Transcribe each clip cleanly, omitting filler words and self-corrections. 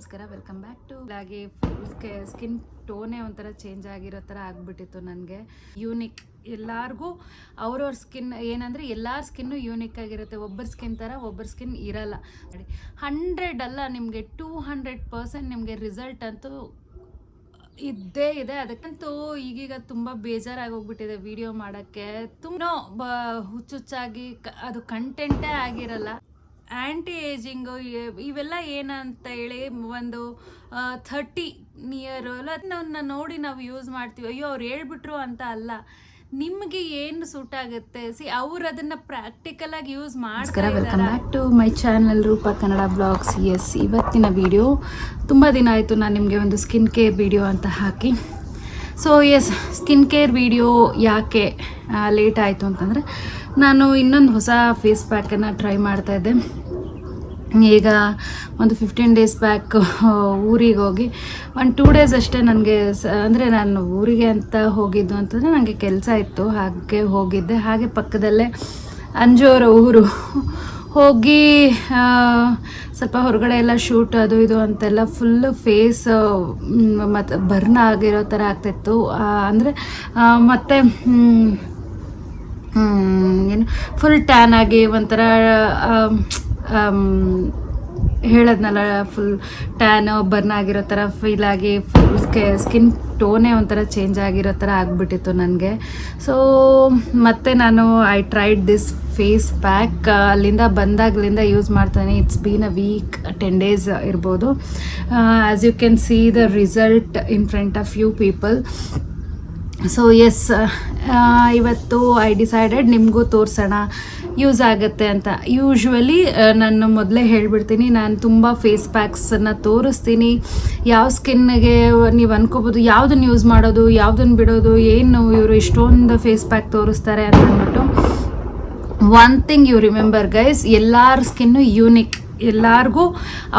ನಮಸ್ಕಾರ, welcome back to ಹಾಗೆ skin ಟೋನೇ ಒಂಥರ ಚೇಂಜ್ ಆಗಿರೋ ಥರ ಆಗಿಬಿಟ್ಟಿತ್ತು ನನಗೆ. ಯೂನಿಕ್ ಎಲ್ಲರಿಗೂ ಅವ್ರವ್ರ ಸ್ಕಿನ್ ಏನಂದರೆ ಎಲ್ಲರ ಸ್ಕಿನ್ನು ಯೂನಿಕ್ ಆಗಿರುತ್ತೆ. ಒಬ್ಬರ ಸ್ಕಿನ್ ಥರ ಒಬ್ಬರ ಸ್ಕಿನ್ ಇರಲ್ಲ. 100 ಅಲ್ಲ, ನಿಮಗೆ 200% ನಿಮಗೆ ರಿಸಲ್ಟ್ ಅಂತೂ ಇದ್ದೇ ಇದೆ. ಅದಕ್ಕಂತೂ ಈಗೀಗ ತುಂಬ ಬೇಜಾರಾಗೋಗ್ಬಿಟ್ಟಿದೆ ವಿಡಿಯೋ ಮಾಡೋಕ್ಕೆ. ತುಂಬ ಹುಚ್ಚುಚ್ಚಾಗಿ ಅದು ಕಂಟೆಂಟೇ ಆಗಿರಲ್ಲ. ಆ್ಯಂಟಿ ಏಜಿಂಗು ಇವೆಲ್ಲ ಏನಂತ ಹೇಳಿ ಒಂದು 30 ನಿಯರ್ ಎಲ್ಲ ನೋಡಿ ನಾವು ಯೂಸ್ ಮಾಡ್ತೀವಿ. ಅಯ್ಯೋ ಅವ್ರು ಹೇಳ್ಬಿಟ್ರು ಅಂತ ಅಲ್ಲ, ನಿಮಗೆ ಏನು ಸೂಟ್ ಆಗುತ್ತೆ ಅವ್ರು ಅದನ್ನು ಪ್ರಾಕ್ಟಿಕಲಾಗಿ ಯೂಸ್ ಮಾಡ್ತಾರೆ. Welcome back to my channel Roopa Kannada blogs. Yes, ಇವತ್ತಿನ ವಿಡಿಯೋ ತುಂಬ ದಿನ ಆಯಿತು ನಾನು ನಿಮಗೆ ಒಂದು ಸ್ಕಿನ್ ಕೇರ್ ವಿಡಿಯೋ ಅಂತ ಹಾಕಿ. So yes, skin care video ಯಾಕೆ ಲೇಟ್ ಆಯಿತು ಅಂತಂದರೆ, ನಾನು ಇನ್ನೊಂದು ಹೊಸ ಫೇಸ್ ಪ್ಯಾಕನ್ನು ಟ್ರೈ ಮಾಡ್ತಾಯಿದ್ದೆ. ಈಗ ಒಂದು 15 ಡೇಸ್ ಬ್ಯಾಕ್ ಊರಿಗೆ ಹೋಗಿ 2 ಡೇಸ್ ಅಷ್ಟೇ ನನಗೆ ಅಂದರೆ ನಾನು ಊರಿಗೆ ಅಂತ ಹೋಗಿದ್ದು ಅಂತಂದರೆ ನನಗೆ ಕೆಲಸ ಇತ್ತು, ಹಾಗೆ ಹೋಗಿದ್ದೆ. ಹಾಗೆ ಪಕ್ಕದಲ್ಲೇ ಅಂಜೋರ ಊರು ಹೋಗಿ ಸ್ವಲ್ಪ ಹೊರಗಡೆ ಎಲ್ಲ ಶೂಟ್ ಅದು ಇದು ಅಂತೆಲ್ಲ ಫುಲ್ಲು ಫೇಸ್ ಮತ್ತು ಬರ್ನ್ ಆಗಿರೋ ಥರ ಆಗ್ತಿತ್ತು. ಅಂದರೆ ಮತ್ತು ಏನು ಫುಲ್ ಟ್ಯಾನ್ ಆಗಿ ಒಂಥರ ಹೇಳದ್ನಲ್ಲ, ಫುಲ್ ಟ್ಯಾನ್ ಬರ್ನ್ ಆಗಿರೋ ಥರ ಫೀಲ್ ಆಗಿ ಫುಲ್ ಸ್ಕಿನ್ ಟೋನೇ ಒಂಥರ ಚೇಂಜ್ ಆಗಿರೋ ಥರ ಆಗಿಬಿಟ್ಟಿತ್ತು ನನಗೆ. ಸೊ ಮತ್ತು ನಾನು I tried this face pack. ಅಲ್ಲಿಂದ ಬಂದಾಗಲಿಂದ ಯೂಸ್ ಮಾಡ್ತಾನೆ. It's been a week, 10 days ಇರ್ಬೋದು. As you can see the result in front of you people. So yes, ಇವತ್ತು ಐ ಡಿಸೈಡೆಡ್ ನಿಮಗೂ ತೋರಿಸೋಣ, ಯೂಸ್ ಆಗುತ್ತೆ ಅಂತ. ಯೂಶ್ವಲಿ ನಾನು ಮೊದಲೇ ಹೇಳಿಬಿಡ್ತೀನಿ, ನಾನು ತುಂಬ ಫೇಸ್ ಪ್ಯಾಕ್ಸನ್ನು ತೋರಿಸ್ತೀನಿ. ಯಾವ ಸ್ಕಿನ್ಗೆ ನೀವು ಅನ್ಕೋಬೋದು ಯಾವುದನ್ನು ಯೂಸ್ ಮಾಡೋದು, ಯಾವುದನ್ನು ಬಿಡೋದು, ಏನು ಇವರು ಇಷ್ಟೊಂದು ಫೇಸ್ ಪ್ಯಾಕ್ ತೋರಿಸ್ತಾರೆ ಅಂತ ಅಂದ್ಬಿಟ್ಟು. One thing you remember guys, ಎಲ್ಲರ ಸ್ಕಿನ್ನು ಯೂನಿಕ್. ಎಲ್ಲರಿಗೂ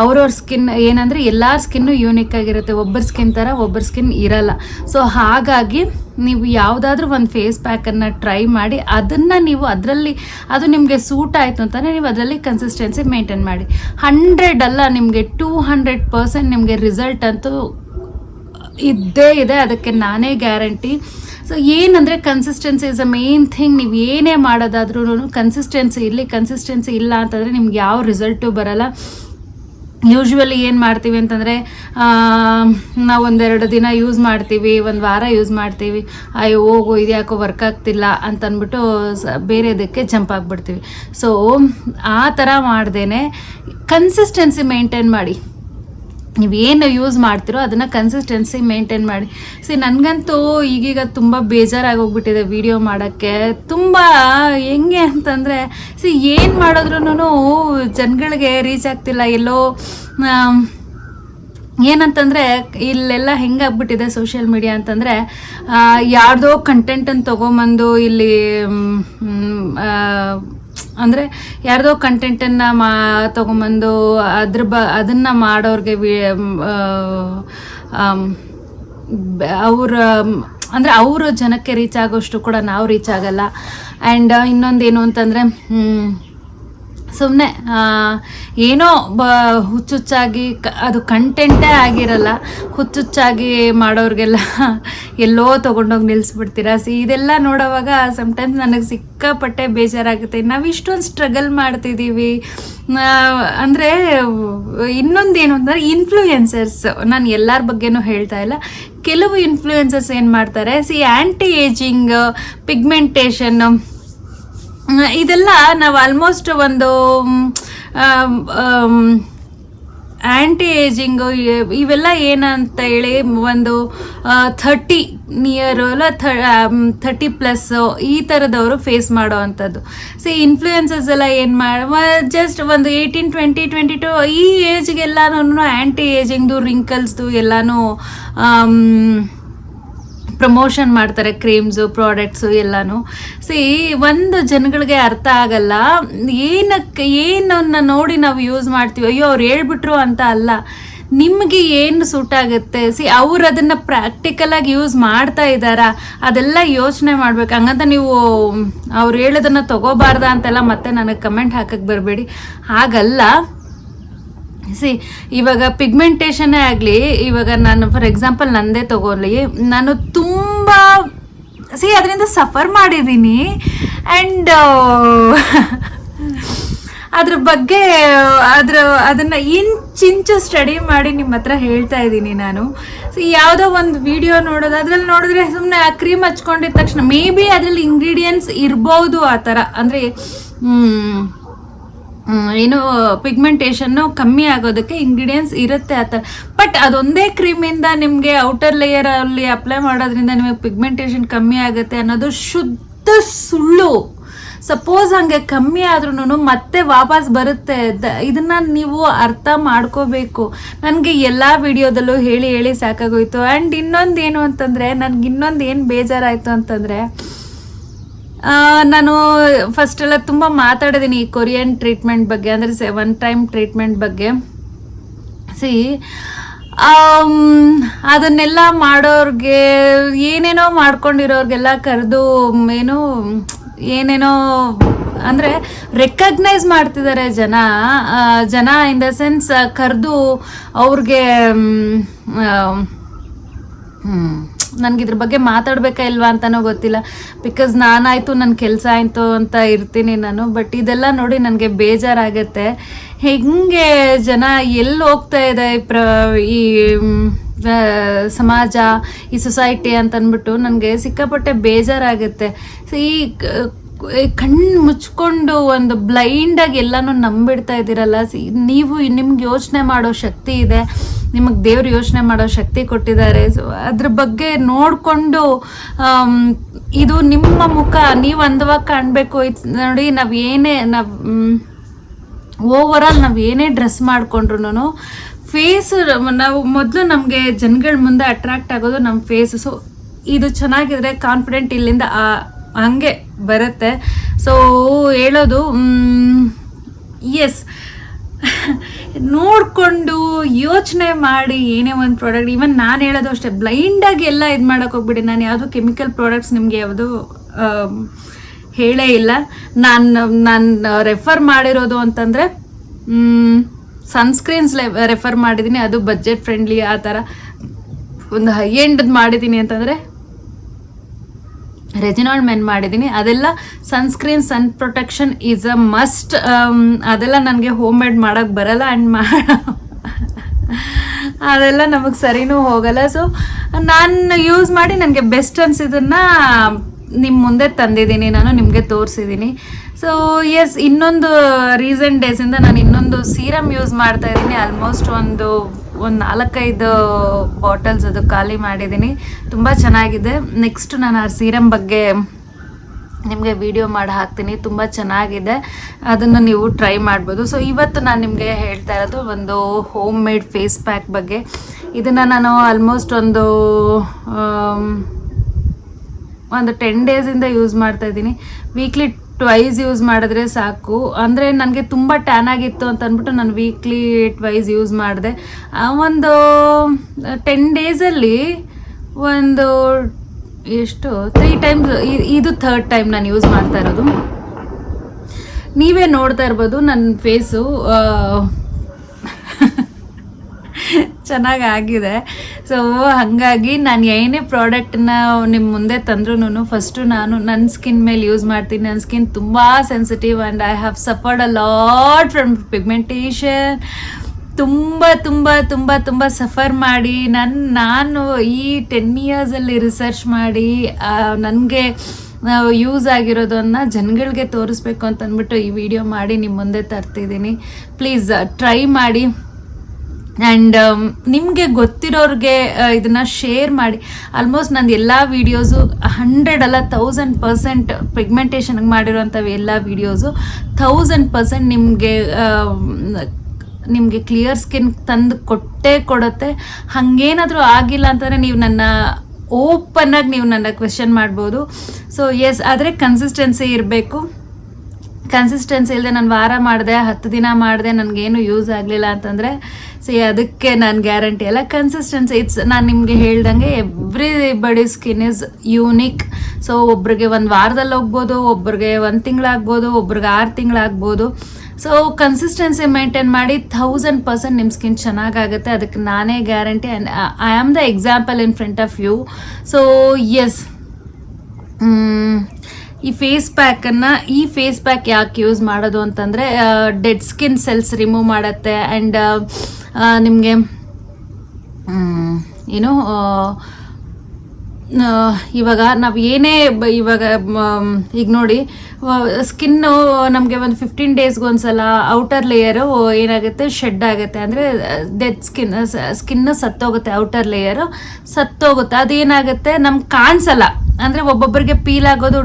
ಅವ್ರವ್ರ ಸ್ಕಿನ್ ಏನಂದರೆ ಎಲ್ಲರ ಸ್ಕಿನ್ನು ಯೂನಿಕ್ ಆಗಿರುತ್ತೆ. ಒಬ್ಬರ ಸ್ಕಿನ್ ಥರ ಒಬ್ಬರ ಸ್ಕಿನ್ ಇರಲ್ಲ. ಸೊ ಹಾಗಾಗಿ ನೀವು ಯಾವುದಾದ್ರೂ ಒಂದು ಫೇಸ್ ಪ್ಯಾಕನ್ನು ಟ್ರೈ ಮಾಡಿ, ಅದನ್ನು ನೀವು ಅದರಲ್ಲಿ ಅದು ನಿಮಗೆ ಸೂಟ್ ಆಯಿತು ಅಂತಲೇ ನೀವು ಅದರಲ್ಲಿ ಕನ್ಸಿಸ್ಟೆನ್ಸಿ ಮೇಂಟೈನ್ ಮಾಡಿ. 100 ಅಲ್ಲ, ನಿಮಗೆ 200% ನಿಮಗೆ ರಿಸಲ್ಟ್ ಅಂತೂ ಇದ್ದೇ ಇದೆ. ಅದಕ್ಕೆ ನಾನೇ ಗ್ಯಾರಂಟಿ. ಸೊ ಏನಂದರೆ consistency is a main thing. ನೀವು ಏನೇ ಮಾಡೋದಾದ್ರೂ ಕನ್ಸಿಸ್ಟೆನ್ಸಿ ಇರಲಿ. ಕನ್ಸಿಸ್ಟೆನ್ಸಿ ಇಲ್ಲ ಅಂತಂದರೆ ನಿಮ್ಗೆ ಯಾವ ರಿಸಲ್ಟು ಬರಲ್ಲ. ಯೂಶ್ವಲಿ ಏನು ಮಾಡ್ತೀವಿ ಅಂತಂದರೆ, ನಾವು 1-2 ದಿನ ಯೂಸ್ ಮಾಡ್ತೀವಿ, 1 ವಾರ ಯೂಸ್ ಮಾಡ್ತೀವಿ, ಅಯ್ಯೋ ಹೋಗು ಇದ್ಯಾಕೋ ವರ್ಕ್ ಆಗ್ತಿಲ್ಲ ಅಂತ ಅಂದ್ಬಿಟ್ಟು ಬೇರೆದಕ್ಕೆ ಜಂಪ್ ಆಗಿಬಿಡ್ತೀವಿ. ಸೊ ಆ ಥರ ಮಾಡ್ದೇನೆ ಕನ್ಸಿಸ್ಟೆನ್ಸಿ ಮೇಂಟೈನ್ ಮಾಡಿ. ನೀವೇನು ಯೂಸ್ ಮಾಡ್ತಿರೋ ಅದನ್ನು ಕನ್ಸಿಸ್ಟೆನ್ಸಿ ಮೇಂಟೈನ್ ಮಾಡಿ. ನನಗಂತೂ ಈಗೀಗ ತುಂಬ ಬೇಜಾರಾಗೋಗ್ಬಿಟ್ಟಿದೆ ವಿಡಿಯೋ ಮಾಡೋಕ್ಕೆ. ತುಂಬ ಹೆಂಗೆ ಅಂತಂದರೆ ಏನು ಮಾಡಿದ್ರೂ ಜನಗಳಿಗೆ ರೀಚ್ ಆಗ್ತಿಲ್ಲ. ಎಲ್ಲೋ ಏನಂತಂದರೆ ಇಲ್ಲೆಲ್ಲ ಹೆಂಗಾಗ್ಬಿಟ್ಟಿದೆ ಸೋಷಿಯಲ್ ಮೀಡಿಯಾ ಅಂತಂದರೆ, ಯಾರ್ದೋ ಕಂಟೆಂಟನ್ನು ತೊಗೊಂಬಂದು ಇಲ್ಲಿ ಅಂದರೆ ಯಾರ್ದೋ ಕಂಟೆಂಟನ್ನು ತೊಗೊಂಬಂದು ಅದನ್ನು ಮಾಡೋರಿಗೆ ಅವರು ಜನಕ್ಕೆ ರೀಚ್ ಆಗೋಷ್ಟು ಕೂಡ ನಾವು ರೀಚ್ ಆಗಲ್ಲ. ಆ್ಯಂಡ್ ಇನ್ನೊಂದೇನು ಅಂತಂದರೆ, ಸುಮ್ಮನೆ ಏನೋ ಹುಚ್ಚುಚ್ಚಾಗಿ ಅದು ಕಂಟೆಂಟೇ ಆಗಿರಲ್ಲ. ಹುಚ್ಚುಚ್ಚಾಗಿ ಮಾಡೋರಿಗೆಲ್ಲ ಎಲ್ಲೋ ತೊಗೊಂಡೋಗಿ ನಿಲ್ಲಿಸ್ಬಿಡ್ತೀರಾ. ಇದೆಲ್ಲ ನೋಡೋವಾಗ ಸಮ್ಟೈಮ್ಸ್ ನನಗೆ ಸಿಕ್ಕಾಪಟ್ಟೆ ಬೇಜಾರಾಗುತ್ತೆ. ನಾವು ಇಷ್ಟೊಂದು ಸ್ಟ್ರಗಲ್ ಮಾಡ್ತಿದ್ದೀವಿ. ಅಂದರೆ ಇನ್ನೊಂದೇನು ಅಂದರೆ ಇನ್ಫ್ಲೂಯೆನ್ಸರ್ಸ್, ನಾನು ಎಲ್ಲರ ಬಗ್ಗೆನೂ ಹೇಳ್ತಾ ಇಲ್ಲ, ಕೆಲವು ಇನ್ಫ್ಲೂಯೆನ್ಸರ್ಸ್ ಏನು ಮಾಡ್ತಾರೆ, ಆ್ಯಂಟಿ ಏಜಿಂಗ್, ಪಿಗ್ಮೆಂಟೇಷನ್ ಇದೆಲ್ಲ ನಾವು ಆಲ್ಮೋಸ್ಟ್ ಒಂದು ಆ್ಯಂಟಿ ಏಜಿಂಗು ಇವೆಲ್ಲ ಏನಂತ ಹೇಳಿ ಒಂದು 30 ನಿಯರ್ ಎಲ್ಲ 30+ ಈ ಥರದವರು ಫೇಸ್ ಮಾಡೋ ಅಂಥದ್ದು. ಇನ್ಫ್ಲೂಯೆನ್ಸಸ್ ಎಲ್ಲ ಏನು ಜಸ್ಟ್ ಒಂದು 18, 20, 22 ಈ ಏಜ್ಗೆಲ್ಲನೂ ಆ್ಯಂಟಿ ಏಜಿಂಗ್ದು, ರಿಂಕಲ್ಸ್ದು ಎಲ್ಲನೂ ಪ್ರಮೋಷನ್ ಮಾಡ್ತಾರೆ. ಕ್ರೀಮ್ಸು, ಪ್ರಾಡಕ್ಟ್ಸು ಎಲ್ಲನೂ. ಒಂದು ಜನಗಳಿಗೆ ಅರ್ಥ ಆಗಲ್ಲ, ಏನನ್ನ ನೋಡಿ ನಾವು ಯೂಸ್ ಮಾಡ್ತೀವಿ. ಅಯ್ಯೋ ಅವ್ರು ಹೇಳ್ಬಿಟ್ರು ಅಂತ ಅಲ್ಲ, ನಿಮಗೆ ಏನು ಸೂಟ್ ಆಗುತ್ತೆ ಅವ್ರು ಅದನ್ನು ಪ್ರಾಕ್ಟಿಕಲಾಗಿ ಯೂಸ್ ಮಾಡ್ತಾ ಇದ್ದಾರಾ ಅದೆಲ್ಲ ಯೋಚನೆ ಮಾಡ್ಬೇಕು. ಹಂಗಂತ ನೀವು ಅವ್ರು ಹೇಳೋದನ್ನು ತಗೋಬಾರ್ದ ಅಂತೆಲ್ಲ ಮತ್ತೆ ನನಗೆ ಕಮೆಂಟ್ ಹಾಕಕ್ಕೆ ಬರಬೇಡಿ. ಹಾಗಲ್ಲ, ಸಿ ಇವಾಗ ಪಿಗ್ಮೆಂಟೇಷನ್ನೇ ಆಗಲಿ, ಇವಾಗ ನಾನು ಫಾರ್ ಎಕ್ಸಾಂಪಲ್ ನಂದೇ ತಗೊಳ್ಳಿ, ನಾನು ತುಂಬ ಅದರಿಂದ ಸಫರ್ ಮಾಡಿದ್ದೀನಿ ಆ್ಯಂಡ್ ಅದ್ರ ಬಗ್ಗೆ ಅದನ್ನು ಇಂಚಿಂಚು ಸ್ಟಡಿ ಮಾಡಿ ನಿಮ್ಮ ಹತ್ರ ಹೇಳ್ತಾ ಇದ್ದೀನಿ ನಾನು. ಸೊ ಯಾವುದೋ ಒಂದು ವಿಡಿಯೋ ನೋಡೋದು, ಅದ್ರಲ್ಲಿ ನೋಡಿದ್ರೆ ಸುಮ್ಮನೆ ಆ ಕ್ರೀಮ್ ಹಚ್ಕೊಂಡಿದ ತಕ್ಷಣ ಮೇ ಬಿ ಅದರಲ್ಲಿ ಇಂಗ್ರೀಡಿಯೆಂಟ್ಸ್ ಇರ್ಬೋದು ಆ ಥರ, ಅಂದರೆ ಏನು ಪಿಗ್ಮೆಂಟೇಷನ್ನು ಕಮ್ಮಿ ಆಗೋದಕ್ಕೆ ಇಂಗ್ರೀಡಿಯೆಂಟ್ಸ್ ಇರುತ್ತೆ ಆ ಥರ. ಬಟ್ ಅದೊಂದೇ ಕ್ರೀಮಿಂದ ನಿಮಗೆ ಔಟರ್ ಲೇಯರಲ್ಲಿ ಅಪ್ಲೈ ಮಾಡೋದ್ರಿಂದ ನಿಮಗೆ ಪಿಗ್ಮೆಂಟೇಷನ್ ಕಮ್ಮಿ ಆಗುತ್ತೆ ಅನ್ನೋದು ಶುದ್ಧ ಸುಳ್ಳು. ಸಪೋಸ್ ಹಂಗೆ ಕಮ್ಮಿ ಆದ್ರೂ ಮತ್ತೆ ವಾಪಸ್ ಬರುತ್ತೆ. ಇದನ್ನ ನೀವು ಅರ್ಥ ಮಾಡ್ಕೋಬೇಕು. ನನಗೆ ಎಲ್ಲ ವಿಡಿಯೋದಲ್ಲೂ ಹೇಳಿ ಹೇಳಿ ಸಾಕಾಗೋಯ್ತು. ಆ್ಯಂಡ್ ಇನ್ನೊಂದು ಏನು ಅಂತಂದರೆ, ನನಗೆ ಇನ್ನೊಂದು ಏನು ಬೇಜಾರಾಯಿತು ಅಂತಂದರೆ, ನಾನು ಫಸ್ಟೆಲ್ಲ ತುಂಬ ಮಾತಾಡಿದ್ದೀನಿ ಈ ಕೊರಿಯನ್ ಟ್ರೀಟ್ಮೆಂಟ್ ಬಗ್ಗೆ, ಅಂದರೆ 1 ಟೈಮ್ ಟ್ರೀಟ್ಮೆಂಟ್ ಬಗ್ಗೆ. ಅದನ್ನೆಲ್ಲ ಮಾಡೋರ್ಗೆ, ಏನೇನೋ ಮಾಡ್ಕೊಂಡಿರೋರ್ಗೆಲ್ಲ ಕರೆದು ಏನೇನೋ ಅಂದರೆ ರೆಕಗ್ನೈಸ್ ಮಾಡ್ತಿದ್ದಾರೆ ಜನ ಇನ್ ದ ಸೆನ್ಸ್ ಕರೆದು ಅವ್ರಿಗೆ ನನಗಿದ್ರ ಬಗ್ಗೆ ಮಾತಾಡ್ಬೇಕಾ ಇಲ್ವಾ ಅಂತನೋ ಗೊತ್ತಿಲ್ಲ. ಬಿಕಾಸ್ ನಾನಾಯಿತು ನನ್ನ ಕೆಲಸ ಆಯಿತು ಅಂತ ಇರ್ತೀನಿ ನಾನು. ಬಟ್ ಇದೆಲ್ಲ ನೋಡಿ ನನಗೆ ಬೇಜಾರಾಗತ್ತೆ. ಹೆಂಗೆ ಜನ ಎಲ್ಲಿ ಹೋಗ್ತಾ ಇದೆ ಈ ಸಮಾಜ, ಈ ಸೊಸೈಟಿ ಅಂತ ಅಂದ್ಬಿಟ್ಟು ನನಗೆ ಸಿಕ್ಕಾಪಟ್ಟೆ ಬೇಜಾರಾಗುತ್ತೆ. ಈ ಕಣ್ಣು ಮುಚ್ಕೊಂಡು ಒಂದು ಬ್ಲೈಂಡಾಗಿ ಎಲ್ಲನೂ ನಂಬಿಡ್ತಾ ಇದ್ದೀರಲ್ಲ. ನೀವು ನಿಮ್ಗೆ ಯೋಚನೆ ಮಾಡೋ ಶಕ್ತಿ ಇದೆ, ನಿಮಗೆ ದೇವ್ರು ಯೋಚನೆ ಮಾಡೋ ಶಕ್ತಿ ಕೊಟ್ಟಿದ್ದಾರೆ. ಸೊ ಅದ್ರ ಬಗ್ಗೆ ನೋಡಿಕೊಂಡು ಇದು ನಿಮ್ಮ ಮುಖ ನೀವು ಅಂದವಾಗಿ ಕಾಣಬೇಕು. ನೋಡಿ, ಓವರಾಲ್ ನಾವು ಏನೇ ಡ್ರೆಸ್ ಮಾಡಿಕೊಂಡ್ರು ಫೇಸ್, ನಾವು ಮೊದಲು ನಮಗೆ ಜನಗಳ ಮುಂದೆ ಅಟ್ರಾಕ್ಟ್ ಆಗೋದು ನಮ್ಮ ಫೇಸ್. ಸೊ ಇದು ಚೆನ್ನಾಗಿದ್ರೆ ಕಾನ್ಫಿಡೆಂಟ್ ಇಲ್ಲಿಂದ ಹಂಗೆ ಬರುತ್ತೆ. ಸೊ ಹೇಳೋದು ಎಸ್, ನೋಡಿಕೊಂಡು ಯೋಚನೆ ಮಾಡಿ ಏನೇ ಒಂದು ಪ್ರಾಡಕ್ಟ್, ಈವನ್ ನಾನು ಹೇಳೋದು ಅಷ್ಟೇ, ಬ್ಲೈಂಡಾಗಿ ಎಲ್ಲ ಇದು ಮಾಡೋಕೆ ಹೋಗ್ಬಿಡಿ. ನಾನು ಯಾವುದು ಕೆಮಿಕಲ್ ಪ್ರಾಡಕ್ಟ್ಸ್ ನಿಮಗೆ ಯಾವುದು ಹೇಳೇ ಇಲ್ಲ. ನಾನು ರೆಫರ್ ಮಾಡಿರೋದು ಅಂತಂದರೆ ಸನ್ಸ್ಕ್ರೀನ್ಸ್ ರೆಫರ್ ಮಾಡಿದ್ದೀನಿ, ಅದು ಬಜೆಟ್ ಫ್ರೆಂಡ್ಲಿ ಆ ಥರ. ಒಂದು ಹೈ ಎಂಡ್ ಮಾಡಿದ್ದೀನಿ ಅಂತಂದರೆ ರೆಜಿನಾಲ್ಡ್ ಮೆನ್ ಮಾಡಿದ್ದೀನಿ. ಅದೆಲ್ಲ sunscreen, sun protection is a must. ಅದೆಲ್ಲ ನನಗೆ ಹೋಮ್ ಮೇಡ್ ಮಾಡೋಕ್ಕೆ ಬರಲ್ಲ ಆ್ಯಂಡ್ ಅದೆಲ್ಲ ನಮಗೆ ಸರಿನೂ ಹೋಗಲ್ಲ. ಸೊ ನಾನು ಯೂಸ್ ಮಾಡಿ ನನಗೆ ಬೆಸ್ಟ್ ಅನ್ಸಿದ್ದನ್ನು ನಿಮ್ಮ ಮುಂದೆ ತಂದಿದ್ದೀನಿ, ನಾನು ನಿಮಗೆ ತೋರಿಸಿದ್ದೀನಿ. ಸೊ ಎಸ್, ಇನ್ನೊಂದು ರೀಸೆಂಟ್ ಡೇಸಿಂದ ನಾನು ಇನ್ನೊಂದು ಸೀರಮ್ ಯೂಸ್ ಮಾಡ್ತಾ ಇದ್ದೀನಿ. ಆಲ್ಮೋಸ್ಟ್ ಒಂದು 4-5 ಬಾಟಲ್ಸ್ ಅದು ಖಾಲಿ ಮಾಡಿದ್ದೀನಿ. ತುಂಬ ಚೆನ್ನಾಗಿದೆ. ನೆಕ್ಸ್ಟ್ ನಾನು ಆ ಸೀರಮ್ ಬಗ್ಗೆ ನಿಮಗೆ ವಿಡಿಯೋ ಮಾಡಿ ಹಾಕ್ತೀನಿ. ತುಂಬ ಚೆನ್ನಾಗಿದೆ, ಅದನ್ನು ನೀವು ಟ್ರೈ ಮಾಡ್ಬೋದು. ಸೊ ಇವತ್ತು ನಾನು ನಿಮಗೆ ಹೇಳ್ತಾ ಇರೋದು ಒಂದು ಹೋಮ್ ಮೇಡ್ ಫೇಸ್ ಪ್ಯಾಕ್ ಬಗ್ಗೆ. ಇದನ್ನು ನಾನು ಆಲ್ಮೋಸ್ಟ್ ಒಂದು 10 ಡೇಸಿಂದ ಯೂಸ್ ಮಾಡ್ತಾ ಇದ್ದೀನಿ. ವೀಕ್ಲಿ 2 ಯೂಸ್ ಮಾಡಿದ್ರೆ ಸಾಕು. ಅಂದರೆ ನನಗೆ ತುಂಬ ಟ್ಯಾನ್ ಆಗಿತ್ತು ಅಂತ ಅಂದ್ಬಿಟ್ಟು ನಾನು ವೀಕ್ಲಿ 2 ಯೂಸ್ ಮಾಡಿದೆ. ಒಂದು 10 ಡೇಸಲ್ಲಿ ಒಂದು ಎಷ್ಟು 3 ಟೈಮ್ಸ್, ಇದು 3rd ಟೈಮ್ ನಾನು ಯೂಸ್ ಮಾಡ್ತಾ ಇರೋದು. ನೀವೇ ನೋಡ್ತಾ ಇರ್ಬೋದು ನನ್ನ ಫೇಸು ಚೆನ್ನಾಗಾಗಿದೆ. ಸೊ ಹಾಗಾಗಿ ನಾನು ಏನೇ ಪ್ರಾಡಕ್ಟನ್ನ ನಿಮ್ಮ ಮುಂದೆ ತಂದ್ರೂ ಫಸ್ಟು ನಾನು ನನ್ನ ಸ್ಕಿನ್ ಮೇಲೆ ಯೂಸ್ ಮಾಡ್ತೀನಿ. ನನ್ನ ಸ್ಕಿನ್ ತುಂಬ sensitive and I have suffered a lot from pigmentation. ತುಂಬ ತುಂಬ ತುಂಬ ತುಂಬ ಸಫರ್ ಮಾಡಿ ನಾನು ಈ 10 ಇಯರ್ಸಲ್ಲಿ ರಿಸರ್ಚ್ ಮಾಡಿ ನನಗೆ ಯೂಸ್ ಆಗಿರೋದನ್ನು ಜನಗಳಿಗೆ ತೋರಿಸ್ಬೇಕು ಅಂತ ಅಂದ್ಬಿಟ್ಟು ಈ ವಿಡಿಯೋ ಮಾಡಿ ನಿಮ್ಮ ಮುಂದೆ ತರ್ತಿದ್ದೀನಿ. ಪ್ಲೀಸ್ ಟ್ರೈ ಮಾಡಿ. ಆ್ಯಂಡ್ ನಿಮಗೆ ಗೊತ್ತಿರೋರಿಗೆ ಇದನ್ನು ಶೇರ್ ಮಾಡಿ. ಆಲ್ಮೋಸ್ಟ್ ನಂದು ಎಲ್ಲ ವೀಡಿಯೋಸು 100 ಅಲ್ಲ 1000% ಪಿಗ್ಮೆಂಟೇಷನ್ಗೆ ಮಾಡಿರೋಂಥವು ಎಲ್ಲ ವೀಡಿಯೋಸು 1000% ನಿಮಗೆ ಕ್ಲಿಯರ್ ಸ್ಕಿನ್ ತಂದು ಕೊಡುತ್ತೆ. ಹಾಗೇನಾದರೂ ಆಗಿಲ್ಲ ಅಂತಂದರೆ ನೀವು ನನ್ನ ಓಪನ್ನಾಗಿ ನೀವು ನನ್ನ ಕ್ವೆಶನ್ ಮಾಡ್ಬೋದು. ಸೊ ಎಸ್, ಆದರೆ ಕನ್ಸಿಸ್ಟೆನ್ಸಿ ಇರಬೇಕು. ಕನ್ಸಿಸ್ಟೆನ್ಸಿ ಇಲ್ಲದೆ ನಾನು ವಾರ ಮಾಡಿದೆ, 10 ದಿನ ಮಾಡಿದೆ, ನನಗೇನು ಯೂಸ್ ಆಗಲಿಲ್ಲ ಅಂತಂದರೆ ಅದಕ್ಕೆ ನಾನು ಗ್ಯಾರಂಟಿ ಅಲ್ಲ. ಕನ್ಸಿಸ್ಟೆನ್ಸಿ ನಾನು ನಿಮಗೆ ಹೇಳ್ದಂಗೆ everybody skin is unique. So ಒಬ್ರಿಗೆ 1 ವಾರದಲ್ಲಿ ಹೋಗ್ಬೋದು, ಒಬ್ರಿಗೆ 1 ತಿಂಗಳಾಗ್ಬೋದು, ಒಬ್ರಿಗೆ 6 ತಿಂಗಳಾಗ್ಬೋದು. ಸೊ ಕನ್ಸಿಸ್ಟೆನ್ಸಿ ಮೇಂಟೈನ್ ಮಾಡಿ 1000% ನಿಮ್ಮ ಸ್ಕಿನ್ ಚೆನ್ನಾಗಾಗುತ್ತೆ, ಅದಕ್ಕೆ ನಾನೇ guarantee. And I am the example in front of you. So yes, ಈ ಫೇಸ್ ಪ್ಯಾಕ್ ಯಾಕೆ ಯೂಸ್ ಮಾಡೋದು ಅಂತಂದರೆ ಡೆಡ್ ಸ್ಕಿನ್ ಸೆಲ್ಸ್ ರಿಮೂವ್ ಮಾಡುತ್ತೆ. ಆ್ಯಂಡ್ ನಿಮಗೆ ಏನು ಇವಾಗ ನಾವು ಏನೇ ಇವಾಗ ಈಗ ನೋಡಿ, ಸ್ಕಿನ್ನು ನಮಗೆ ಒಂದು 15 ಡೇಸ್ಗೆ ಒಂದ್ಸಲ ಔಟರ್ ಲೇಯರು ಏನಾಗುತ್ತೆ, ಶೆಡ್ ಆಗುತ್ತೆ. ಅಂದರೆ ಡೆಡ್ ಸ್ಕಿನ್ನು ಸತ್ತೋಗುತ್ತೆ, ಔಟರ್ ಲೇಯರು ಸತ್ತೋಗುತ್ತೆ. ಅದೇನಾಗುತ್ತೆ, ನಮ್ಗೆ ಕಾಣಿಸಲ್ಲ. ಅಂದರೆ ಒಬ್ಬೊಬ್ಬರಿಗೆ ಪೀಲ್ ಆಗೋದು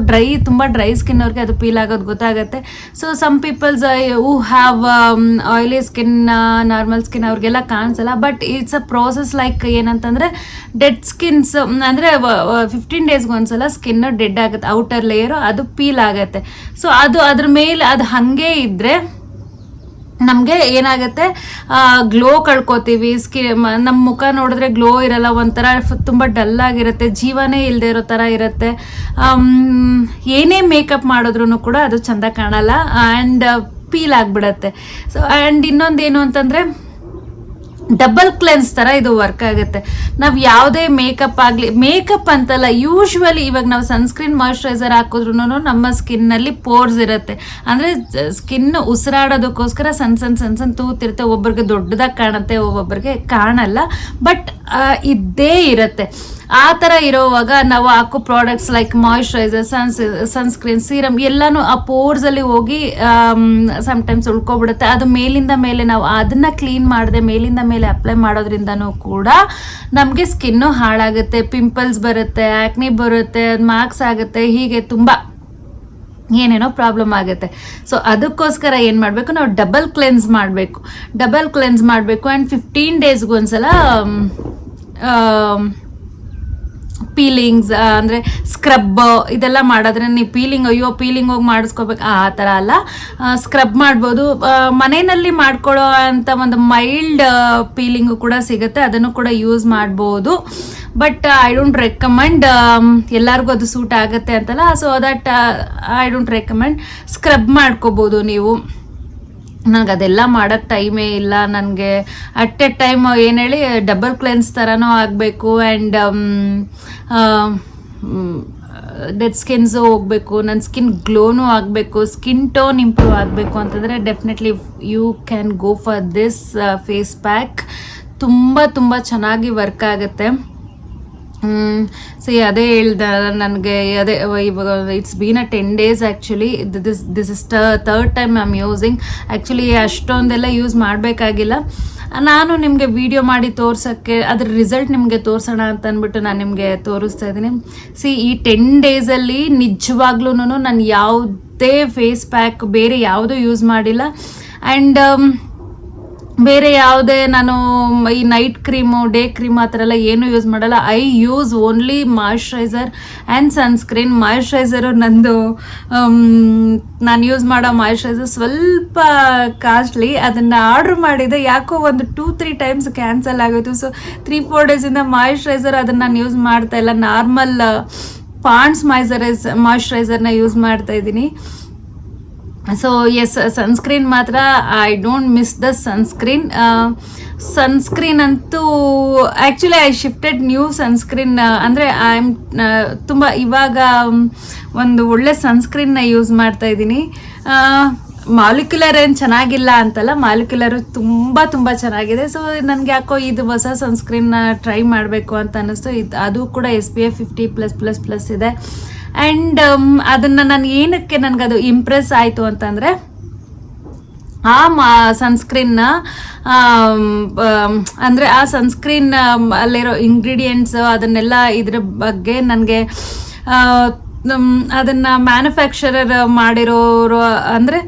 ತುಂಬ ಡ್ರೈ ಸ್ಕಿನ್ ಅವ್ರಿಗೆ ಅದು ಪೀಲ್ ಆಗೋದು ಗೊತ್ತಾಗುತ್ತೆ. So some peoples who have oily skin, normal skin ಅವ್ರಿಗೆಲ್ಲ ಕಾಣಿಸಲ್ಲ. But it's a process like ಏನಂತಂದರೆ ಡೆಡ್ ಸ್ಕಿನ್ಸ್ ಅಂದರೆ 15 ಡೇಸ್ಗೆ ಒಂದ್ಸಲ ಸ್ಕಿನ್ ಡೆಡ್ ಆಗುತ್ತೆ, ಔಟರ್ ಲೇಯರು ಅದು ಪೀಲ್ ಆಗುತ್ತೆ. ಸೊ ಅದ್ರ ಮೇಲೆ ಅದು ಹಾಗೆ ಇದ್ದರೆ ನಮಗೆ ಏನಾಗುತ್ತೆ, ಗ್ಲೋ ಕಳ್ಕೊತೀವಿ. ನಮ್ಮ ಮುಖ ನೋಡಿದ್ರೆ ಗ್ಲೋ ಇರಲ್ಲ, ಒಂಥರ ತುಂಬ ಡಲ್ ಆಗಿರುತ್ತೆ, ಜೀವನೇ ಇಲ್ಲದೆ ಇರೋ ಥರ ಇರುತ್ತೆ. ಏನೇ ಮೇಕಪ್ ಮಾಡಿದ್ರೂ ಕೂಡ ಅದು ಚೆಂದ ಕಾಣಲ್ಲ, ಆ್ಯಂಡ್ ಪೀಲ್ ಆಗಿಬಿಡತ್ತೆ. ಸೊ ಆ್ಯಂಡ್ ಇನ್ನೊಂದೇನು ಅಂತಂದರೆ ಡಬಲ್ ಕ್ಲೆನ್ಸ್ ಥರ ಇದು ವರ್ಕ್ ಆಗುತ್ತೆ. ನಾವು ಯಾವುದೇ ಮೇಕಪ್ ಅಂತಲ್ಲ, ಯೂಶ್ವಲಿ ಇವಾಗ ನಾವು ಸನ್ಸ್ಕ್ರೀನ್ ಮಾಯಿಶ್ಚರೈಸರ್ ಹಾಕಿದ್ರೂ ನಮ್ಮ ಸ್ಕಿನ್ನಲ್ಲಿ ಪೋರ್ಸ್ ಇರುತ್ತೆ. ಅಂದರೆ ಸ್ಕಿನ್ ಉಸಿರಾಡೋದಕ್ಕೋಸ್ಕರ ಸಣ್ಣ ತೂತಿರುತ್ತೆ. ಒಬ್ಬರಿಗೆ ದೊಡ್ಡದಾಗಿ ಕಾಣುತ್ತೆ, ಒಬ್ಬೊಬ್ಬರಿಗೆ ಕಾಣಲ್ಲ, ಬಟ್ ಇದ್ದೇ ಇರುತ್ತೆ. ಆ ಥರ ಇರೋವಾಗ ನಾವು ಹಾಕೋ products like moisturiser, sunscreen, serum ಎಲ್ಲನೂ ಆ ಪೋರ್ಸಲ್ಲಿ ಹೋಗಿ ಸಮ್ಟೈಮ್ಸ್ ಉಳ್ಕೊಬಿಡುತ್ತೆ. ಅದು ಮೇಲಿಂದ ಮೇಲೆ ನಾವು ಅದನ್ನು ಕ್ಲೀನ್ ಮಾಡದೆ ಮೇಲಿಂದ ಮೇಲೆ ಅಪ್ಲೈ ಮಾಡೋದ್ರಿಂದನೂ ಕೂಡ ನಮಗೆ ಸ್ಕಿನ್ನು ಹಾಳಾಗುತ್ತೆ, ಪಿಂಪಲ್ಸ್ ಬರುತ್ತೆ, ಆ್ಯಕ್ನಿ ಬರುತ್ತೆ, ಮಾರ್ಕ್ಸ್ ಆಗುತ್ತೆ, ಹೀಗೆ ತುಂಬ ಏನೇನೋ ಪ್ರಾಬ್ಲಮ್ ಆಗುತ್ತೆ. ಸೊ ಅದಕ್ಕೋಸ್ಕರ ಏನು ಮಾಡಬೇಕು, ನಾವು ಡಬಲ್ ಕ್ಲೆನ್ಸ್ ಮಾಡಬೇಕು. ಆ್ಯಂಡ್ 15 ಡೇಸ್ಗೆ ಒಂದ್ಸಲ ಪೀಲಿಂಗ್ಸ್ ಅಂದರೆ ಸ್ಕ್ರಬ್ ಇದೆಲ್ಲ ಮಾಡಿದ್ರೆ, ನೀವು ಪೀಲಿಂಗ್ ಹೋಗಿ ಮಾಡಿಸ್ಕೋಬೇಕು ಆ ಥರ ಅಲ್ಲ, ಸ್ಕ್ರಬ್ ಮಾಡ್ಬೋದು. ಮನೆಯಲ್ಲಿ ಮಾಡ್ಕೊಳ್ಳೋ ಅಂಥ ಒಂದು ಮೈಲ್ಡ್ ಪೀಲಿಂಗು ಕೂಡ ಸಿಗುತ್ತೆ, ಅದನ್ನು ಕೂಡ ಯೂಸ್ ಮಾಡ್ಬೋದು. ಬಟ್ ಐ ಡೋಂಟ್ ರೆಕಮೆಂಡ್ ಎಲ್ಲರಿಗೂ ಅದು ಸೂಟ್ ಆಗುತ್ತೆ ಅಂತಲ್ಲ. So that I don't recommend. Scrub ಮಾಡ್ಕೋಬೋದು ನೀವು. ನನಗೆ ಅದೆಲ್ಲ ಮಾಡೋಕ್ಕೆ ಟೈಮೇ ಇಲ್ಲ. ನನಗೆ ಅಟ್ ಎ ಟೈಮ್ ಏನು ಹೇಳಿ ಡಬಲ್ ಕ್ಲೆನ್ಸ್ ಥರನೂ ಆಗಬೇಕು, ಆ್ಯಂಡ್ ಡೆಡ್ ಸ್ಕಿನ್ಸು ಹೋಗಬೇಕು, ನನ್ನ ಸ್ಕಿನ್ ಗ್ಲೋನೂ ಆಗಬೇಕು, ಸ್ಕಿನ್ ಟೋನ್ ಇಂಪ್ರೂವ್ ಆಗಬೇಕು ಅಂತಂದರೆ definitely you can go for this face pack. ತುಂಬ ಚೆನ್ನಾಗಿ ವರ್ಕ್ ಆಗುತ್ತೆ. ಅದೇ ಹೇಳ್ದೆ ನನಗೆ, ಅದೇ ಇವಾಗ it's been a 10 days actually. This is third time I am using. Actually ಅಷ್ಟೊಂದೆಲ್ಲ ಯೂಸ್ ಮಾಡಬೇಕಾಗಿಲ್ಲ. ನಾನು ನಿಮಗೆ ವಿಡಿಯೋ ಮಾಡಿ ತೋರ್ಸೋಕ್ಕೆ, ಅದ್ರ ರಿಸಲ್ಟ್ ನಿಮಗೆ ತೋರಿಸೋಣ ಅಂತ ಅಂದ್ಬಿಟ್ಟು ನಾನು ನಿಮಗೆ ತೋರಿಸ್ತಾ ಇದ್ದೀನಿ. ಈ 10 daysಲ್ಲಿ ನಿಜವಾಗ್ಲೂ ನಾನು ಯಾವುದೇ ಫೇಸ್ ಪ್ಯಾಕ್ ಬೇರೆ ಯಾವುದೂ ಯೂಸ್ ಮಾಡಿಲ್ಲ. ಆ್ಯಂಡ್ ಬೇರೆ ಯಾವುದೇ ನಾನು ಈ ನೈಟ್ ಕ್ರೀಮು, ಡೇ ಕ್ರೀಮ್ ಆ ಥರ ಎಲ್ಲ ಏನೂ ಯೂಸ್ ಮಾಡಲ್ಲ. I use only moisturiser and sunscreen. Moisturiser ನಂದು ನಾನು ಯೂಸ್ ಮಾಡೋ ಮಾಯಿಶ್ಚರೈಸರ್ ಸ್ವಲ್ಪ ಕಾಸ್ಟ್ಲಿ. ಅದನ್ನು ಆರ್ಡ್ರ್ ಮಾಡಿದೆ, ಯಾಕೋ ಒಂದು 2-3 times ಕ್ಯಾನ್ಸಲ್ ಆಗೋಯ್ತು. ಸೊ 3-4 daysಯಿಂದ ಮಾಯಿಶ್ಚರೈಸರ್ ಅದನ್ನು ನಾನು ಯೂಸ್ ಮಾಡ್ತಾಯಿಲ್ಲ. ನಾರ್ಮಲ್ ಪಾಂಡ್ಸ್ ಮಾಯಿಶ್ಚರೈಸರ್ನ ಯೂಸ್ ಮಾಡ್ತಾಯಿದ್ದೀನಿ. ಸೊ ಎಸ್, ಸನ್ಸ್ಕ್ರೀನ್ ಮಾತ್ರ I don't miss the sunscreen ಅಂತೂ. Actually I shifted new sunscreen. ಅಂದರೆ ಐ ಆಮ್ ತುಂಬ ಇವಾಗ ಒಂದು ಒಳ್ಳೆ ಸನ್ಸ್ಕ್ರೀನ್ನ ಯೂಸ್ ಮಾಡ್ತಾಯಿದ್ದೀನಿ. ಮಾಲಿಕ್ಯುಲರ್ ಏನು ಚೆನ್ನಾಗಿಲ್ಲ ಅಂತಲ್ಲ, ಮಾಲಿಕ್ಯುಲರು ತುಂಬ ಚೆನ್ನಾಗಿದೆ. ಸೊ ನನಗೆ ಯಾಕೋ ಇದು ಹೊಸ ಸನ್ಸ್ಕ್ರೀನ್ನ ಟ್ರೈ ಮಾಡಬೇಕು ಅಂತ ಅನ್ನಿಸ್ತು. ಅದು ಕೂಡ SPF 50+++ ಇದೆ. ಆ್ಯಂಡ್ ಅದನ್ನು ನಾನು ಏನಕ್ಕೆ ನನಗದು ಇಂಪ್ರೆಸ್ ಆಯಿತು ಅಂತಂದರೆ, ಆ ಸನ್ಸ್ಕ್ರೀನ್ನ ಅಂದರೆ ಆ ಸನ್ಸ್ಕ್ರೀನ್ ಅಲ್ಲಿರೋ ಇಂಗ್ರೀಡಿಯೆಂಟ್ಸ್ ಅದನ್ನೆಲ್ಲ ಇದ್ರ ಬಗ್ಗೆ ನನಗೆ ಅದನ್ನು ಮ್ಯಾನುಫ್ಯಾಕ್ಚರರ್ ಮಾಡಿರೋರು, ಅಂದರೆ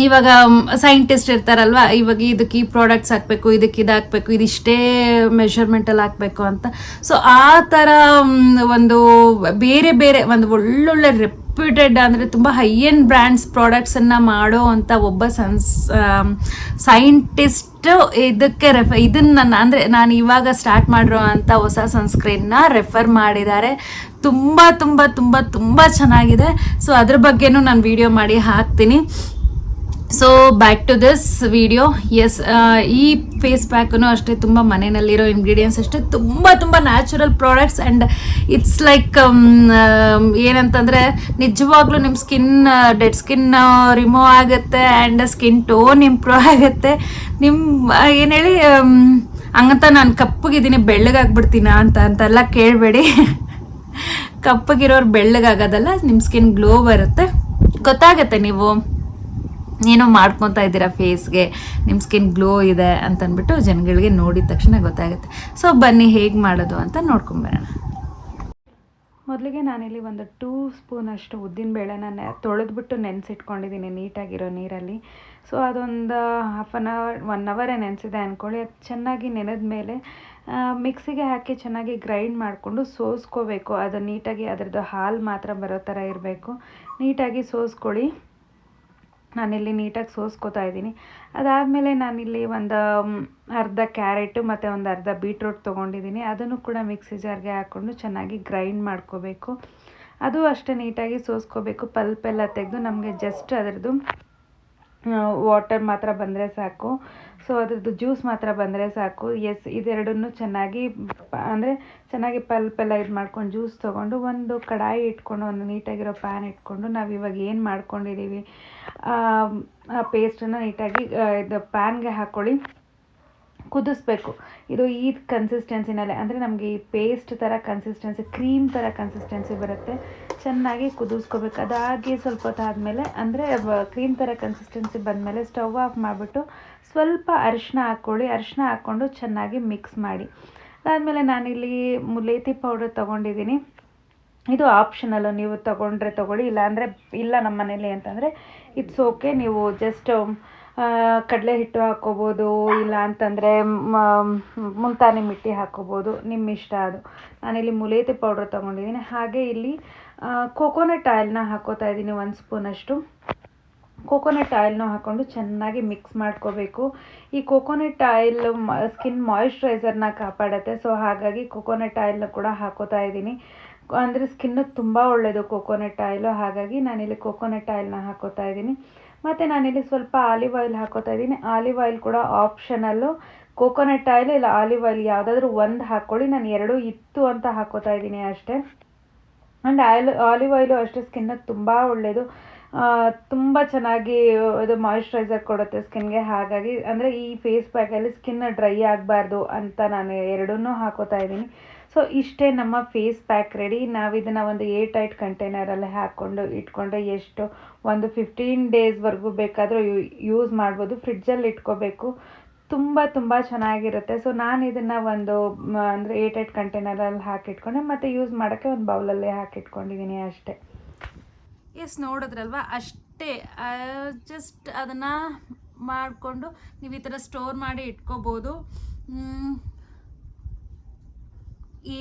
ಇವಾಗ ಸೈಂಟಿಸ್ಟ್ ಇರ್ತಾರಲ್ವ, ಇವಾಗ ಇದಕ್ಕೆ ಈ ಪ್ರಾಡಕ್ಟ್ಸ್ ಹಾಕಬೇಕು, ಇದಕ್ಕೆ ಇದು ಹಾಕಬೇಕು, ಇದಿಷ್ಟೇ ಮೆಷರ್ಮೆಂಟಲ್ಲಿ ಹಾಕಬೇಕು ಅಂತ. ಸೊ ಆ ಥರ ಒಂದು ಬೇರೆ ಒಂದು ಒಳ್ಳೊಳ್ಳೆ ರೆಪ್ಯೂಟೆಡ್, ಅಂದರೆ ತುಂಬ ಹೈ ಎಂಡ್ ಬ್ರ್ಯಾಂಡ್ಸ್ ಪ್ರಾಡಕ್ಟ್ಸನ್ನು ಮಾಡೋ ಅಂಥ ಒಬ್ಬ ಸೈಂಟಿಸ್ಟ್ ಇದಕ್ಕೆ ಇದನ್ನು ಅಂದರೆ ನಾನು ಇವಾಗ ಸ್ಟಾರ್ಟ್ ಮಾಡಿರೋ ಅಂಥ ಹೊಸ ಸನ್ಸ್ಕ್ರೀನ್ನ ರೆಫರ್ ಮಾಡಿದ್ದಾರೆ. ತುಂಬ ಚೆನ್ನಾಗಿದೆ. ಸೊ ಅದ್ರ ಬಗ್ಗೆನೂ ನಾನು ವಿಡಿಯೋ ಮಾಡಿ ಹಾಕ್ತೀನಿ. So back to this video. Yes, ಈ ಫೇಸ್ ಪ್ಯಾಕೂ ಅಷ್ಟೇ ತುಂಬ ಮನೆಯಲ್ಲಿರೋ ಇಂಗ್ರೀಡಿಯೆಂಟ್ಸ್ ಅಷ್ಟೇ ತುಂಬ natural products and it's like ಏನಂತಂದರೆ ನಿಜವಾಗ್ಲೂ ನಿಮ್ಮ ಸ್ಕಿನ್ ಡೆಡ್ ಸ್ಕಿನ್ ರಿಮೂವ್ ಆಗುತ್ತೆ ಆ್ಯಂಡ್ ಸ್ಕಿನ್ ಟೋನ್ ಇಂಪ್ರೂವ್ ಆಗುತ್ತೆ. ನಿಮ್ಮ ಏನು ಹೇಳಿ ಹಂಗಂತ ನಾನು ಕಪ್ಪಗಿದ್ದೀನಿ ಬೆಳ್ಳಗಾಗ್ಬಿಡ್ತೀನ ಅಂತೆಲ್ಲ ಕೇಳಬೇಡಿ. ಕಪ್ಪಗಿರೋರು ಬೆಳ್ಳಗಾಗೋದಲ್ಲ, ನಿಮ್ಮ ಸ್ಕಿನ್ ಗ್ಲೋ ಬರುತ್ತೆ. ಗೊತ್ತಾಗುತ್ತೆ ನೀವು ಏನೋ ಮಾಡ್ಕೊತಾ ಇದ್ದೀರಾ ಫೇಸ್ಗೆ, ನಿಮ್ಮ ಸ್ಕಿನ್ ಗ್ಲೋ ಇದೆ ಅಂತಂದ್ಬಿಟ್ಟು ಜನಗಳಿಗೆ ನೋಡಿದ ತಕ್ಷಣ ಗೊತ್ತಾಗುತ್ತೆ. ಸೊ ಬನ್ನಿ ಹೇಗೆ ಮಾಡೋದು ಅಂತ ನೋಡ್ಕೊಂಬರೋಣ. ಮೊದಲಿಗೆ ನಾನಿಲ್ಲಿ ಒಂದು 2 ಸ್ಪೂನಷ್ಟು ಉದ್ದಿನಬೇಳೆನ ತೊಳೆದ್ಬಿಟ್ಟು ನೆನೆಸಿಟ್ಕೊಂಡಿದ್ದೀನಿ ನೀಟಾಗಿರೋ ನೀರಲ್ಲಿ. ಸೊ ಅದೊಂದು ಹಾಫ್ ಆನ್ ಅವರ್ 1 ಅವರೇ ನೆನೆಸಿದೆ ಅಂದ್ಕೊಳ್ಳಿ. ಅದು ಚೆನ್ನಾಗಿ ನೆನೆದ ಮೇಲೆ ಮಿಕ್ಸಿಗೆ ಹಾಕಿ ಚೆನ್ನಾಗಿ ಗ್ರೈಂಡ್ ಮಾಡಿಕೊಂಡು ಸೋಸ್ಕೋಬೇಕು. ಅದು ನೀಟಾಗಿ ಅದರದ್ದು ಹಾಲು ಮಾತ್ರ ಬರೋ ಥರ ಇರಬೇಕು. ನೀಟಾಗಿ ಸೋಸ್ಕೊಳ್ಳಿ. ನಾನಿಲ್ಲಿ ನೀಟಾಗಿ ಸೋಸ್ಕೋತಾ ಇದ್ದೀನಿ. ಅದಾದಮೇಲೆ ನಾನಿಲ್ಲಿ ಒಂದು ಅರ್ಧ ಕ್ಯಾರೆಟು ಮತ್ತು ಒಂದು ಅರ್ಧ ಬೀಟ್ರೂಟ್ ತೊಗೊಂಡಿದ್ದೀನಿ. ಅದನ್ನು ಕೂಡ ಮಿಕ್ಸಿ ಜಾರ್ಗೆ ಹಾಕ್ಕೊಂಡು ಚೆನ್ನಾಗಿ ಗ್ರೈಂಡ್ ಮಾಡ್ಕೋಬೇಕು. ಅದು ಅಷ್ಟೇ ನೀಟಾಗಿ ಸೋಸ್ಕೋಬೇಕು. ಪಲ್ಪೆಲ್ಲ ತೆಗೆದು ನಮಗೆ ಜಸ್ಟ್ ಅದರದ್ದು ವಾಟರ್ ಮಾತ್ರ ಬಂದರೆ ಸಾಕು. ಸೊ ಅದ್ರದ್ದು ಜ್ಯೂಸ್ ಮಾತ್ರ ಬಂದರೆ ಸಾಕು. ಎಸ್, ಇದೆರಡನ್ನೂ ಚೆನ್ನಾಗಿ ಅಂದರೆ ಚೆನ್ನಾಗಿ ಪಲ್ಪೆಲ್ಲ ಇದು ಮಾಡ್ಕೊಂಡು ಜ್ಯೂಸ್ ತೊಗೊಂಡು ಒಂದು ಕಡಾಯಿ ಇಟ್ಕೊಂಡು ಒಂದು ನೀಟಾಗಿರೋ ಪ್ಯಾನ್ ಇಟ್ಕೊಂಡು ನಾವು ಇವಾಗ ಏನು ಮಾಡ್ಕೊಂಡಿದ್ದೀವಿ ಆ ಪೇಸ್ಟನ್ನು ನೀಟಾಗಿ ಇದು ಪ್ಯಾನ್ಗೆ ಹಾಕ್ಕೊಳ್ಳಿ. ಕುದಿಸ್ಬೇಕು. ಇದು ಈ ಕನ್ಸಿಸ್ಟೆನ್ಸಿನಲ್ಲೇ ಅಂದರೆ ನಮಗೆ ಈ ಪೇಸ್ಟ್ ಥರ ಕನ್ಸಿಸ್ಟೆನ್ಸಿ, ಕ್ರೀಮ್ ಥರ ಕನ್ಸಿಸ್ಟೆನ್ಸಿ ಬರುತ್ತೆ. ಚೆನ್ನಾಗಿ ಕುದಿಸ್ಕೋಬೇಕು. ಅದಾಗಿ ಸ್ವಲ್ಪ ಹೊತ್ತಾದಮೇಲೆ ಅಂದರೆ ಕ್ರೀಮ್ ಥರ ಕನ್ಸಿಸ್ಟೆನ್ಸಿ ಬಂದಮೇಲೆ ಸ್ಟವ್ ಆಫ್ ಮಾಡಿಬಿಟ್ಟು ಸ್ವಲ್ಪ ಅರಿಶಿನ ಹಾಕ್ಕೊಳ್ಳಿ. ಅರಿಶಿನ ಹಾಕ್ಕೊಂಡು ಚೆನ್ನಾಗಿ ಮಿಕ್ಸ್ ಮಾಡಿ. ಅದಾದಮೇಲೆ ನಾನಿಲ್ಲಿ ಮುಲೇತಿ ಪೌಡರ್ ತೊಗೊಂಡಿದ್ದೀನಿ. ಇದು ಆಪ್ಷನಲ್ಲು, ನೀವು ತೊಗೊಂಡ್ರೆ ತೊಗೊಳ್ಳಿ, ಇಲ್ಲಾಂದರೆ ಇಲ್ಲ ನಮ್ಮ ಮನೇಲಿ ಅಂತಂದರೆ ಇಟ್ಸ್ ಓಕೆ. ನೀವು ಜಸ್ಟ್ ಕಡಲೆ ಹಿಟ್ಟು ಹಾಕ್ಕೋಬೋದು, ಇಲ್ಲ ಅಂತಂದರೆ ಮುಲ್ತಾನಿ ಮಿಟ್ಟಿ ಹಾಕ್ಕೋಬೋದು, ನಿಮ್ಮ ಇಷ್ಟ ಅದು. ನಾನಿಲ್ಲಿ ಮುಲೇತಿ ಪೌಡ್ರ್ ತೊಗೊಂಡಿದ್ದೀನಿ. ಹಾಗೆ ಇಲ್ಲಿ ಕೋಕೋನಟ್ ಆಯಿಲ್ನ ಹಾಕ್ಕೋತಾ ಇದ್ದೀನಿ 1 ಸ್ಪೂನಷ್ಟು. ಕೋಕೋನಟ್ ಆಯಿಲ್ನ ಹಾಕ್ಕೊಂಡು ಚೆನ್ನಾಗಿ ಮಿಕ್ಸ್ ಮಾಡ್ಕೋಬೇಕು. ಈ ಕೋಕೋನಟ್ ಆಯಿಲ್ ಸ್ಕಿನ್ ಮಾಯಿಶ್ಚರೈಸರ್ನ ಕಾಪಾಡುತ್ತೆ. ಸೊ ಹಾಗಾಗಿ ಕೋಕೋನಟ್ ಆಯಿಲ್ನ ಕೂಡ ಹಾಕ್ಕೋತಾ ಇದ್ದೀನಿ. ಅಂದರೆ ಸ್ಕಿನ್ನಿಗೆ ತುಂಬ ಒಳ್ಳೆಯದು ಕೋಕೋನಟ್ ಆಯಿಲು. ಹಾಗಾಗಿ ನಾನಿಲ್ಲಿ ಕೋಕೋನಟ್ ಆಯಿಲ್ನ ಹಾಕ್ಕೋತಾ ಇದ್ದೀನಿ. ಮತ್ತು ನಾನಿಲ್ಲಿ ಸ್ವಲ್ಪ ಆಲಿವ್ ಆಯಿಲ್ ಹಾಕ್ಕೋತಾ ಇದ್ದೀನಿ. ಆಲಿವ್ ಆಯಿಲ್ ಕೂಡ ಆಪ್ಷನಲ್ಲು. ಕೋಕೋನಟ್ ಆಯಿಲ್ ಇಲ್ಲ ಆಲಿವ್ ಆಯಿಲ್ ಯಾವುದಾದ್ರೂ ಒಂದು ಹಾಕ್ಕೊಳ್ಳಿ. ನಾನು 2 ಇತ್ತು ಅಂತ ಹಾಕ್ಕೋತಾ ಇದ್ದೀನಿ ಅಷ್ಟೇ. ಆ್ಯಂಡ್ ಆಲಿವ್ ಆಯಿಲು ಅಷ್ಟೇ ಸ್ಕಿನ್ನಿಗೆ ತುಂಬ ಒಳ್ಳೆಯದು. ತುಂಬ ಚೆನ್ನಾಗಿ ಇದು ಮಾಯಿಶ್ಚರೈಸರ್ ಕೊಡುತ್ತೆ ಸ್ಕಿನ್ಗೆ. ಹಾಗಾಗಿ ಅಂದರೆ ಈ ಫೇಸ್ ಪ್ಯಾಕಲ್ಲಿ ಸ್ಕಿನ್ ಡ್ರೈ ಆಗಬಾರ್ದು ಅಂತ ನಾನು 2 ಹಾಕ್ಕೋತಾ ಇದ್ದೀನಿ. ಸೊ ಇಷ್ಟೇ ನಮ್ಮ ಫೇಸ್ ಪ್ಯಾಕ್ ರೆಡಿ. ನಾವು ಇದನ್ನು ಒಂದು ಏರ್ ಟೈಟ್ ಕಂಟೈನರಲ್ಲಿ ಹಾಕ್ಕೊಂಡು ಇಟ್ಕೊಂಡ್ರೆ ಎಷ್ಟು ಒಂದು 15 ಡೇಸ್ವರೆಗೂ ಬೇಕಾದರೂ ಯೂಸ್ ಮಾಡ್ಬೋದು. ಫ್ರಿಡ್ಜಲ್ಲಿ ಇಟ್ಕೋಬೇಕು. ತುಂಬ ಚೆನ್ನಾಗಿರುತ್ತೆ. ಸೊ ನಾನು ಇದನ್ನು ಒಂದು ಅಂದರೆ ಏರ್ ಟೈಟ್ ಕಂಟೈನರಲ್ಲಿ ಹಾಕಿಟ್ಕೊಂಡೆ ಮತ್ತು ಯೂಸ್ ಮಾಡೋಕ್ಕೆ ಒಂದು ಬೌಲಲ್ಲೇ ಹಾಕಿಟ್ಕೊಂಡಿದ್ದೀನಿ ಅಷ್ಟೇ. ಎಸ್, ನೋಡಿದ್ರಲ್ವ, ಅಷ್ಟೇ. ಜಸ್ಟ್ ಅದನ್ನು ಮಾಡಿಕೊಂಡು ನೀವು ಈ ಥರ ಸ್ಟೋರ್ ಮಾಡಿ ಇಟ್ಕೋಬೋದು.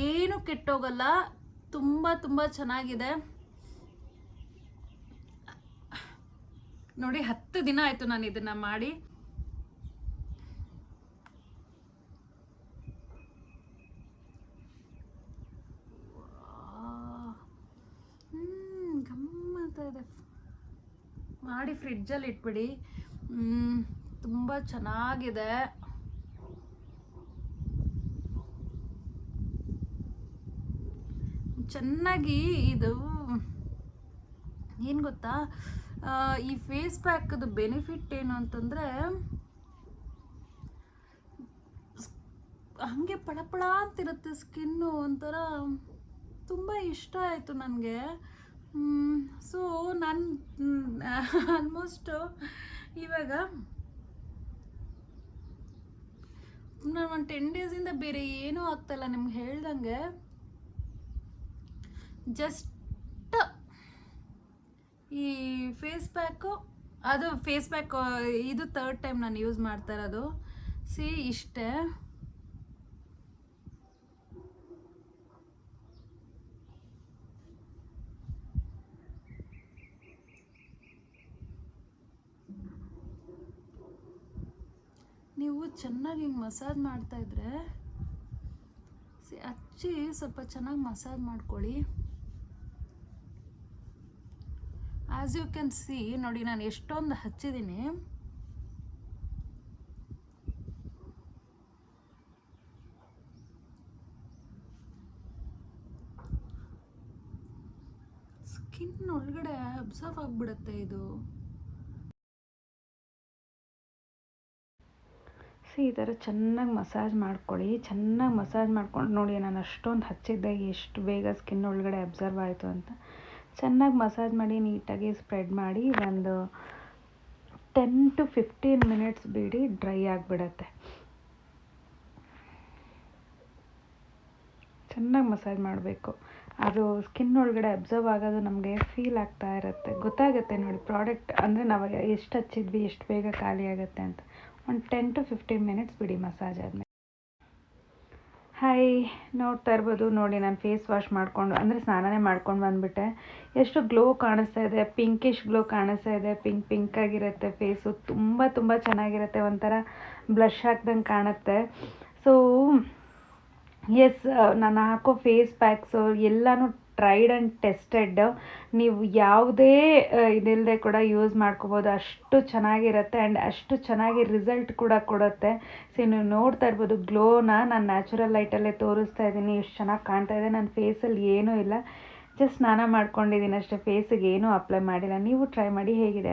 ಏನು ಕೆಟ್ಟೋಗಲ್ಲ. ತುಂಬ ಚೆನ್ನಾಗಿದೆ. ನೋಡಿ 10 ದಿನ ಆಯಿತು ನಾನು ಇದನ್ನು ಮಾಡಿ. ಗಮ್ಮತ್ತ ಇದೆ. ಮಾಡಿ ಫ್ರಿಡ್ಜಲ್ಲಿ ಇಟ್ಬಿಡಿ. ತುಂಬ ಚೆನ್ನಾಗಿದೆ. ಚೆನ್ನಾಗಿ ಇದು ಏನು ಗೊತ್ತಾ, ಈ ಫೇಸ್ ಪ್ಯಾಕದು ಬೆನಿಫಿಟ್ ಏನು ಅಂತಂದರೆ ಹಾಗೆ ಪಳಪಳ ಅಂತಿರುತ್ತೆ ಸ್ಕಿನ್ನು. ಒಂಥರ ತುಂಬ ಇಷ್ಟ ಆಯಿತು ನನಗೆ. ಸೊ ನಾನು ಆಲ್ಮೋಸ್ಟು ಇವಾಗ ನಾನು ಒಂದು 10 ಡೇಸಿಂದ ಬೇರೆ ಏನೂ ಆಗ್ತಾಯಿಲ್ಲ. ನಿಮ್ಗೆ ಹೇಳ್ದಂಗೆ ಜಸ್ಟ್ ಈ ಫೇಸ್ ಪ್ಯಾಕು, ಅದು ಫೇಸ್ ಪ್ಯಾಕ್ ಇದು 3rd ಟೈಮ್ ನಾನು ಯೂಸ್ ಮಾಡ್ತಾ ಇರೋದು. ಇಷ್ಟೇ. ನೀವು ಚೆನ್ನಾಗಿ ಹಿಂಗೆ ಮಸಾಜ್ ಮಾಡ್ತಾಯಿದ್ರೆ ಹಚ್ಚಿ ಸ್ವಲ್ಪ ಚೆನ್ನಾಗಿ ಮಸಾಜ್ ಮಾಡ್ಕೊಳ್ಳಿ. ಆ್ಯಸ್ ಯು ಕ್ಯಾನ್ ಸಿ ನೋಡಿ, ನಾನು ಎಷ್ಟೊಂದು ಹಚ್ಚಿದ್ದೀನಿ. ಸ್ಕಿನ್ ಒಳಗಡೆ ಅಬ್ಸರ್ವ್ ಆಗಿಬಿಡುತ್ತೆ ಇದು. ಈ ಥರ ಚೆನ್ನಾಗಿ ಮಸಾಜ್ ಮಾಡ್ಕೊಳ್ಳಿ. ಚೆನ್ನಾಗಿ ಮಸಾಜ್ ಮಾಡ್ಕೊಂಡು ನೋಡಿ, ನಾನು ಅಷ್ಟೊಂದು ಹಚ್ಚಿದ್ದೆ ಎಷ್ಟು ಬೇಗ ಸ್ಕಿನ್ ಒಳಗಡೆ ಅಬ್ಸರ್ವ್ ಆಯಿತು ಅಂತ. ಚೆನ್ನಾಗಿ ಮಸಾಜ್ ಮಾಡಿ ನೀಟಾಗಿ ಸ್ಪ್ರೆಡ್ ಮಾಡಿ ಒಂದು 10 to 15 ಮಿನಿಟ್ಸ್ ಬಿಡಿ, ಡ್ರೈ ಆಗಿಬಿಡತ್ತೆ. ಚೆನ್ನಾಗಿ ಮಸಾಜ್ ಮಾಡಬೇಕು. ಅದು ಸ್ಕಿನ್ ಒಳಗಡೆ ಅಬ್ಸರ್ವ್ ಆಗೋದು ನಮಗೆ ಫೀಲ್ ಆಗ್ತಾ ಇರುತ್ತೆ, ಗೊತ್ತಾಗುತ್ತೆ ನೋಡಿ ಪ್ರಾಡಕ್ಟ್ ಅಂದರೆ ನಾವು ಎಷ್ಟು ಹಚ್ಚಿದ್ವಿ ಎಷ್ಟು ಬೇಗ ಖಾಲಿ ಆಗುತ್ತೆ ಅಂತ. ಒಂದು 10 to 15 ಮಿನಿಟ್ಸ್ ಬಿಡಿ ಮಸಾಜ್ ಆದಮೇಲೆ. ಹಾಯ್, ನೋಡ್ತಾ ಇರ್ಬೋದು ನೋಡಿ, ನಾನು ಫೇಸ್ ವಾಶ್ ಮಾಡಿಕೊಂಡು ಅಂದರೆ ಸ್ನಾನನೇ ಮಾಡ್ಕೊಂಡು ಬಂದುಬಿಟ್ಟೆ. ಎಷ್ಟು ಗ್ಲೋ ಕಾಣಿಸ್ತಾ ಇದೆ, ಪಿಂಕಿಶ್ ಗ್ಲೋ ಕಾಣಿಸ್ತಾ ಇದೆ. ಪಿಂಕ್ ಆಗಿರುತ್ತೆ ಫೇಸು, ತುಂಬ ಚೆನ್ನಾಗಿರುತ್ತೆ, ಒಂಥರ ಬ್ಲಷ್ ಹಾಕ್ದಂಗೆ ಕಾಣುತ್ತೆ. ಸೊ ಎಸ್, ನಾನು ಹಾಕೋ ಫೇಸ್ ಪ್ಯಾಕ್ಸು ಎಲ್ಲನೂ ಟ್ರೈಡ್ ಆ್ಯಂಡ್ ಟೆಸ್ಟೆಡ್. ನೀವು ಯಾವುದೇ ಇದಿಲ್ಲದೆ ಕೂಡ ಯೂಸ್ ಮಾಡ್ಕೋಬೋದು, ಅಷ್ಟು ಚೆನ್ನಾಗಿರುತ್ತೆ ಆ್ಯಂಡ್ ಅಷ್ಟು ಚೆನ್ನಾಗಿ ರಿಸಲ್ಟ್ ಕೂಡ ಕೊಡುತ್ತೆ. ಸೊ ನೀವು ನೋಡ್ತಾ ಇರ್ಬೋದು ಗ್ಲೋನ, ನಾನು ನ್ಯಾಚುರಲ್ ಲೈಟಲ್ಲೇ ತೋರಿಸ್ತಾ ಇದ್ದೀನಿ, ಎಷ್ಟು ಚೆನ್ನಾಗಿ ಕಾಣ್ತಾ ಇದೆ. ನನ್ನ ಫೇಸಲ್ಲಿ ಏನೂ ಇಲ್ಲ, ಜಸ್ಟ್ ಸ್ನಾನ ಮಾಡ್ಕೊಂಡಿದ್ದೀನಿ ಅಷ್ಟೇ, ಫೇಸಿಗೆ ಏನೂ ಅಪ್ಲೈ ಮಾಡಿಲ್ಲ. ನೀವು ಟ್ರೈ ಮಾಡಿ ಹೇಗಿದೆ.